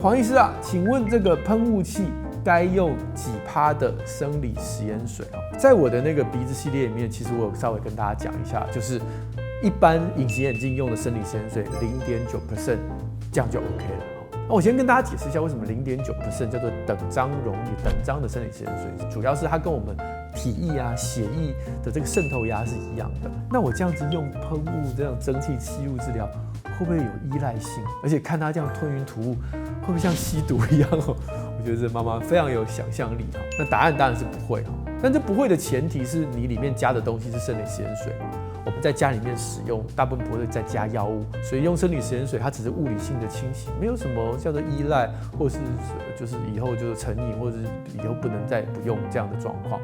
黄医师啊，请问这个喷雾器该用几%的生理食盐水？在我的那个鼻子系列里面，其实我有稍微跟大家讲一下，就是一般隐形眼镜用的生理食盐水0.9%，这样就 OK 了。那我先跟大家解释一下，为什么0.9% 叫做等张溶液、等张的生理食盐水，主要是它跟我们体液啊、血液的这个渗透压是一样的。那我这样子用喷雾这样蒸汽吸入治疗，会不会有依赖性？而且看它这样吞云吐雾，会不会像吸毒一样哦？我觉得这妈妈非常有想象力哈。那答案当然是不会哈，但这不会的前提是你里面加的东西是生理食盐水。我们在家里面使用，大部分不会再加药物，所以用生理食盐水，它只是物理性的清洗，没有什么叫做依赖，或是就是以后就是成瘾，或者是以后不能再不用这样的状况。